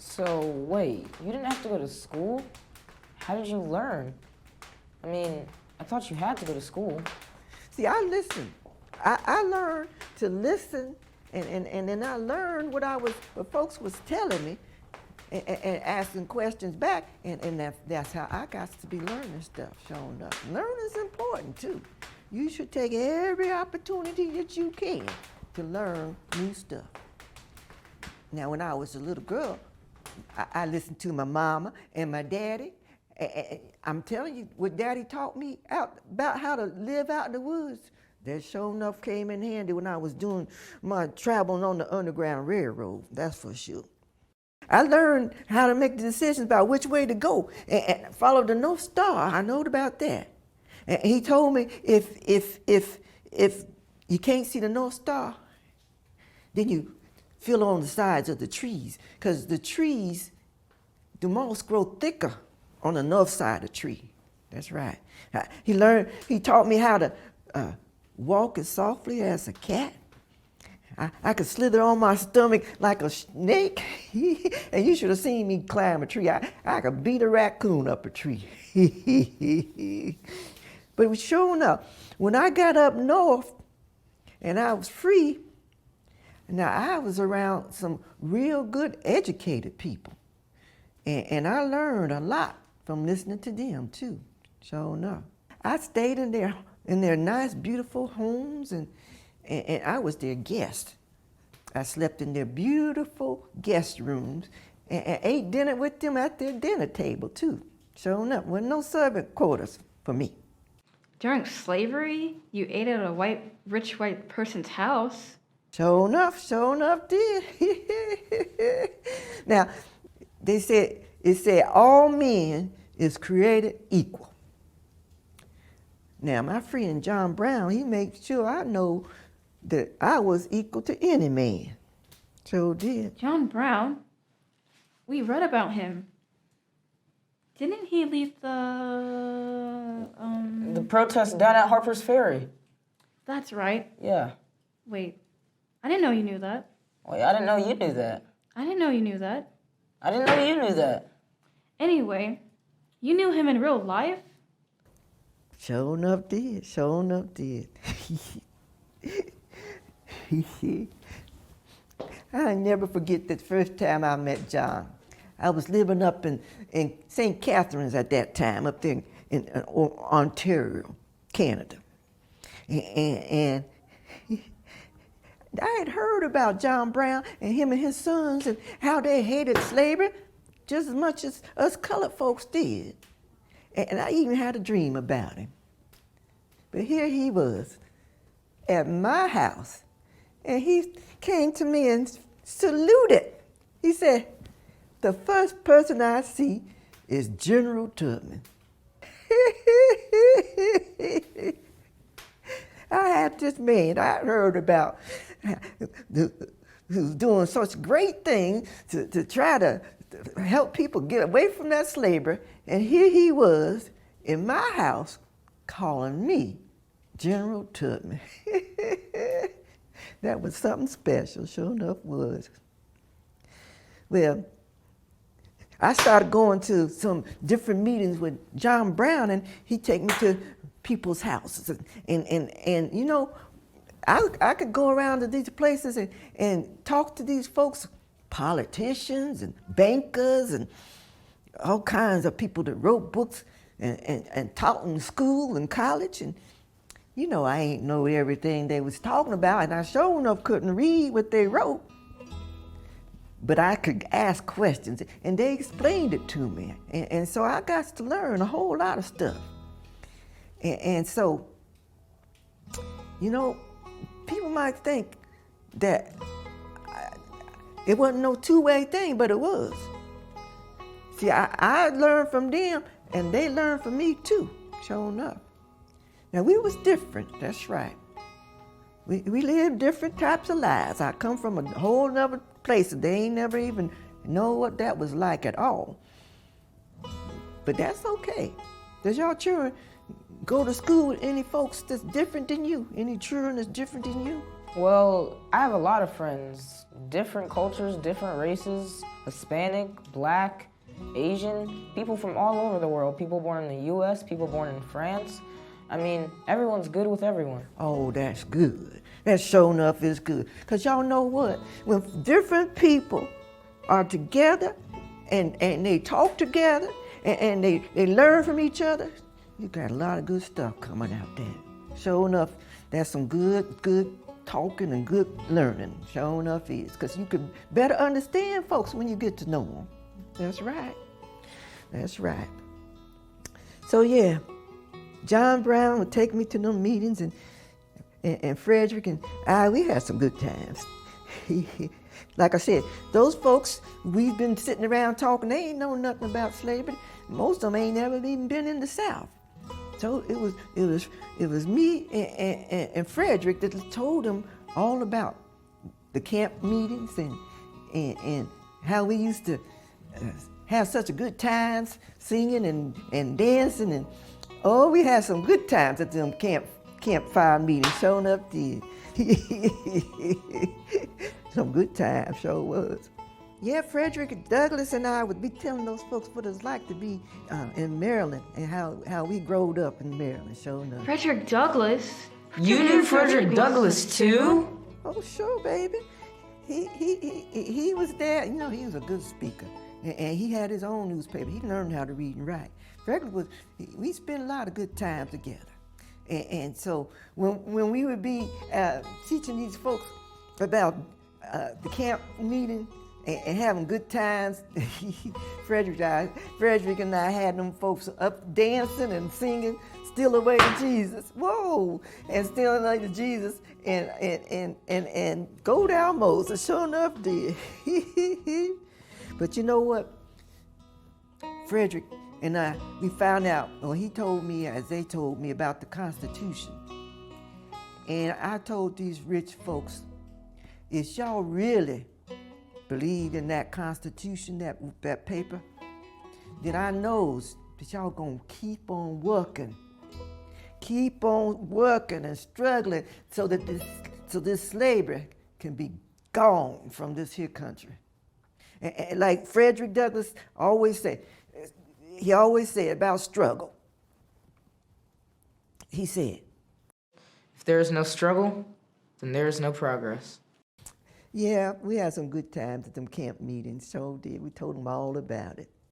So, wait, you didn't have to go to school? How did you learn? I mean, I thought you had to go to school. See, I listened. I learned to listen, and then I learned what folks was telling me, and asking questions back, and that's how I got to be learning stuff, showing up. Learning's important too. You should take every opportunity that you can to learn new stuff. Now, when I was a little girl, I listened to my mama and my daddy. I'm telling you, what Daddy taught me about how to live out in the woods, that sure enough came in handy when I was doing my traveling on the Underground Railroad, that's for sure. I learned how to make the decisions about which way to go and follow the North Star. I know about that. And he told me if you can't see the North Star, then you feel on the sides of the trees, because the trees, the moss grow thicker on the north side of the tree. That's right. He taught me how to walk as softly as a cat. I could slither on my stomach like a snake. And you should have seen me climb a tree. I could beat a raccoon up a tree. But it was showing up. When I got up north and I was free, now I was around some real good educated people. And I learned a lot from listening to them too, sure enough. I stayed in their nice, beautiful homes, and I was their guest. I slept in their beautiful guest rooms and ate dinner with them at their dinner table too, sure enough. Wasn't no servant quarters for me. During slavery, you ate at a rich white person's house. Sure enough did. Now, it said all men is created equal. Now, my friend John Brown, he made sure I know that I was equal to any man. Sure did. John Brown? We read about him. Didn't he lead The protest down at Harper's Ferry. That's right. Yeah. Wait, I didn't know you knew that. Wait, I didn't know you knew that. I didn't know you knew that. I didn't know you knew that. Anyway, you knew him in real life? Sure enough did. I never forget the first time I met John. I was living up in St. Catharines at that time, up there in Ontario, Canada. And I had heard about John Brown and him and his sons and how they hated slavery just as much as us colored folks did. And I even had a dream about him. But here he was at my house, and he came to me and saluted. He said, "The first person I see is General Tubman." I had this man I heard about who's doing such great things to try to help people get away from that slavery, and here he was in my house calling me General Tubman. That was something special, sure enough was. Well, I started going to some different meetings with John Brown, and he'd take me to people's houses. And you know, I could go around to these places and talk to these folks, politicians and bankers and all kinds of people that wrote books and taught in school and college. And you know, I ain't know everything they was talking about, and I sure enough couldn't read what they wrote. But I could ask questions, and they explained it to me. And so I got to learn a whole lot of stuff. And so, you know, people might think that it wasn't no two-way thing, but it was. See, I learned from them, and they learned from me too, sure enough. Now, we was different, that's right. We lived different types of lives. I come from a whole nother place, and they ain't never even know what that was like at all. But that's okay. Does y'all children go to school with any folks that's different than you? Any children that's different than you? Well, I have a lot of friends, different cultures, different races, Hispanic, Black, Asian, people from all over the world, people born in the US, people born in France. I mean, everyone's good with everyone. Oh, that's good. That sure enough is good. Because y'all know what? When different people are together and they talk together and they learn from each other, you got a lot of good stuff coming out there. Sure enough, that's some good talking and good learning. Sure enough is. Because you can better understand folks when you get to know them. That's right. That's right. So yeah, John Brown would take me to them meetings, and Frederick and I, we had some good times. Like I said, those folks, we've been sitting around talking, they ain't know nothing about slavery. Most of them ain't never even been in the South. So it was me and Frederick that told them all about the camp meetings and how we used to have such a good times singing and dancing, and oh, we had some good times at them campfire meetings. Showing up did. Some good times, sure was. Yeah, Frederick Douglass and I would be telling those folks what it's like to be in Maryland and how we growed up in Maryland, sure enough. Frederick Douglass? You knew Frederick Douglass too? Oh, sure, baby. He was there. You know, he was a good speaker, and he had his own newspaper. He learned how to read and write. Frederick we spent a lot of good time together. And so when we would be teaching these folks about the camp meeting and having good times, Frederick and I had them folks up dancing and singing "Still Away to Jesus." Whoa! And "Still Away to Jesus" and "Go Down Moses." Sure enough did. But you know what? Frederick and I, we found out, or he told me, as they told me, about the Constitution. And I told these rich folks, if y'all really believe in that Constitution, that paper, then I knows that y'all gonna keep on working and struggling so that this slavery can be gone from this here country. And like Frederick Douglass always said, he always said about struggle. He said, If there is no struggle, then there is no progress. yeah, we had some good times at them camp meetings, so did. We told them all about it.